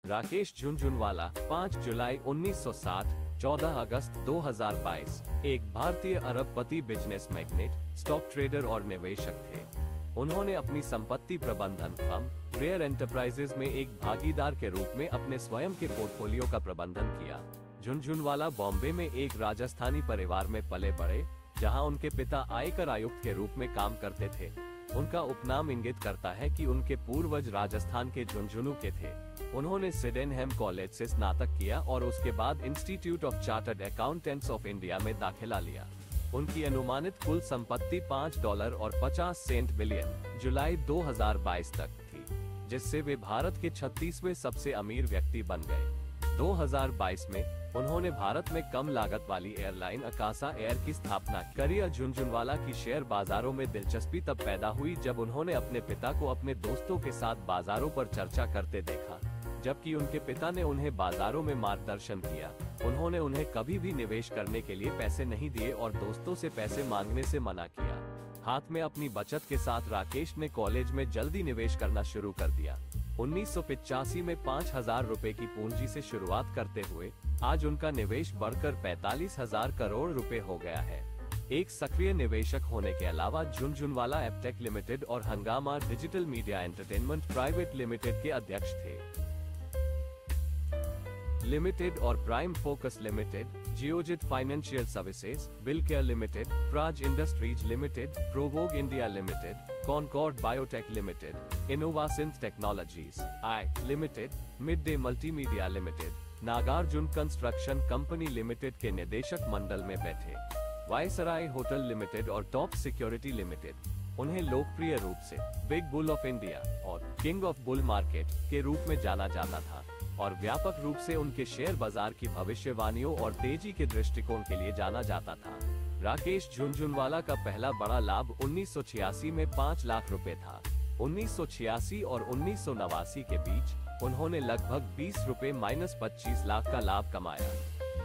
राकेश झुनझुनवाला 5 जुलाई 1960, 14 अगस्त 2022 एक भारतीय अरबपति, बिजनेस मैग्नेट, स्टॉक ट्रेडर और निवेशक थे। उन्होंने अपनी संपत्ति प्रबंधन फर्म रेयर एंटरप्राइजेज में एक भागीदार के रूप में अपने स्वयं के पोर्टफोलियो का प्रबंधन किया। झुनझुनवाला बॉम्बे में एक राजस्थानी परिवार में पले बढ़े, जहां उनके पिता आयकर आयुक्त के रूप में काम करते थे। उनका उपनाम इंगित करता है कि उनके पूर्वज राजस्थान के झुंझुनू के थे। उन्होंने सिडेनहम कॉलेज से स्नातक किया और उसके बाद institute of chartered accountants of India में दाखिला लिया। उनकी अनुमानित कुल संपत्ति $5.50 बिलियन जुलाई 2022 तक थी, जिससे वे भारत के 36वें सबसे अमीर व्यक्ति बन गए। 2022 में उन्होंने भारत में कम लागत वाली एयरलाइन अकासा एयर की स्थापना की। झुनझुनवाला की शेयर बाजारों में दिलचस्पी तब पैदा हुई जब उन्होंने अपने पिता को अपने दोस्तों के साथ बाजारों पर चर्चा करते देखा, जबकि उनके पिता ने उन्हें बाजारों में मार्गदर्शन किया। उन्होंने उन्हें कभी भी निवेश करने के लिए पैसे नहीं दिए और दोस्तों से पैसे मांगने से मना किया। हाथ में अपनी बचत के साथ राकेश ने कॉलेज में जल्दी निवेश करना शुरू कर दिया। 1985 में 5,000 रुपए की पूंजी से शुरुआत करते हुए आज उनका निवेश बढ़कर 45,000 करोड़ रुपए हो गया है। एक सक्रिय निवेशक होने के अलावा झुनझुनवाला एपटेक लिमिटेड और Hungama digital media entertainment private limited के अध्यक्ष थे। लिमिटेड और Prime Focus limited, Geojit financial services, Bilcare limited, Praj industries limited, Provogue India limited, Concord biotech limited, Innovassynth technologies I limited, Mid Day multimedia limited, Nagarjuna construction company limited के निदेशक मंडल में बैठे। Viceroy hotel limited और टॉप सिक्योरिटी लिमिटेड। उन्हें लोकप्रिय रूप से बिग बुल ऑफ इंडिया और किंग ऑफ बुल मार्केट के रूप में जाना जाता था और व्यापक रूप से उनके शेयर बाजार की भविष्यवाणियों और तेजी के दृष्टिकोण के लिए जाना जाता था। राकेश झुनझुनवाला का पहला बड़ा लाभ 1986 में 5 लाख रुपए था। 1986 और 1989 के बीच उन्होंने लगभग 20 रुपए -25 लाख का लाभ कमाया।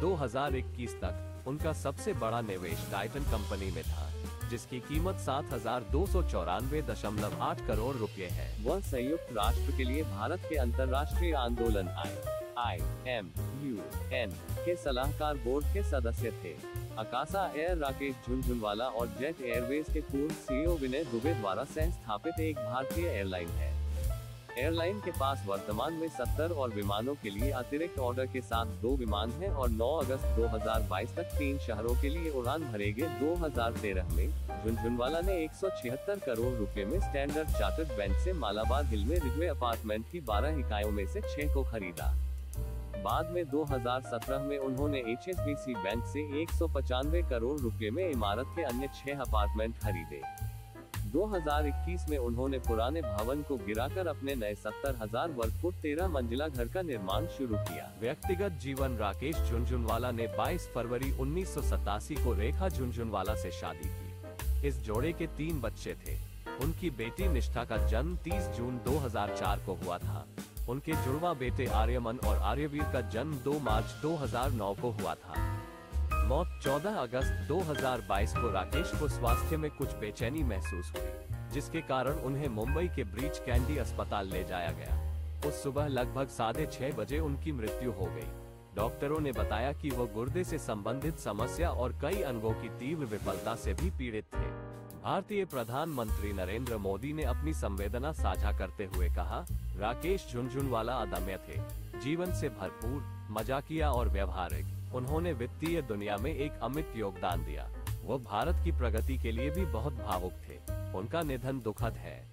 2021 तक उनका सबसे बड़ा निवेश टाइटन कंपनी में था, जिसकी कीमत 7,294.8 करोड़ रुपए है। वह संयुक्त राष्ट्र के लिए भारत के अंतर्राष्ट्रीय आंदोलन IMUN के सलाहकार बोर्ड के सदस्य थे। अकासा एयर राकेश झुनझुनवाला और जेट एयरवेज के पूर्व CEO विनय दुबे द्वारा सह स्थापित एक भारतीय एयरलाइन है। एयरलाइन के पास वर्तमान में 70 और विमानों के लिए अतिरिक्त ऑर्डर के साथ 2 विमान हैं और 9 अगस्त 2022 तक 3 शहरों के लिए उड़ान भरेंगे। 2013 में झुनझुनवाला ने 176 करोड़ रुपए में स्टैंडर्ड चार्टर्ड बैंक से मालाबार हिल में रिजवे अपार्टमेंट की 12 इकाइयों में से 6 को खरीदा। बाद में 2017 में उन्होंने HSBC बैंक से 195 करोड़ रुपए में इमारत के अन्य 6 अपार्टमेंट खरीदे। 2021 में उन्होंने पुराने भवन को गिराकर अपने नए 70,000 वर्ग फुट 13 मंजिला घर का निर्माण शुरू किया। व्यक्तिगत जीवन। राकेश झुनझुनवाला ने 22 फरवरी 1987 को रेखा झुनझुनवाला से शादी की। इस जोड़े के 3 बच्चे थे। उनकी बेटी निष्ठा का जन्म 30 जून 2004 को हुआ था। उनके जुड़वा बेटे आर्यमन और आर्यवीर का जन्म 2 मार्च 2009 को हुआ था। मौत 14 अगस्त 2022 को। राकेश को स्वास्थ्य में कुछ बेचैनी महसूस हुई, जिसके कारण उन्हें मुंबई के ब्रीच कैंडी अस्पताल ले जाया गया। उस सुबह लगभग 6:30 बजे उनकी मृत्यु हो गई। डॉक्टरों ने बताया कि वो गुर्दे से संबंधित समस्या और कई अंगों की तीव्र विफलता से भी पीड़ित थे। भारतीय प्रधानमंत्री नरेंद्र मोदी ने अपनी संवेदना साझा करते हुए कहा, राकेश झुनझुनवाला अदम्य थे, जीवन से भरपूर, मजाकिया और व्यवहारिक। उन्होंने वित्तीय दुनिया में एक अमिट योगदान दिया। वो भारत की प्रगति के लिए भी बहुत भावुक थे। उनका निधन दुखद है।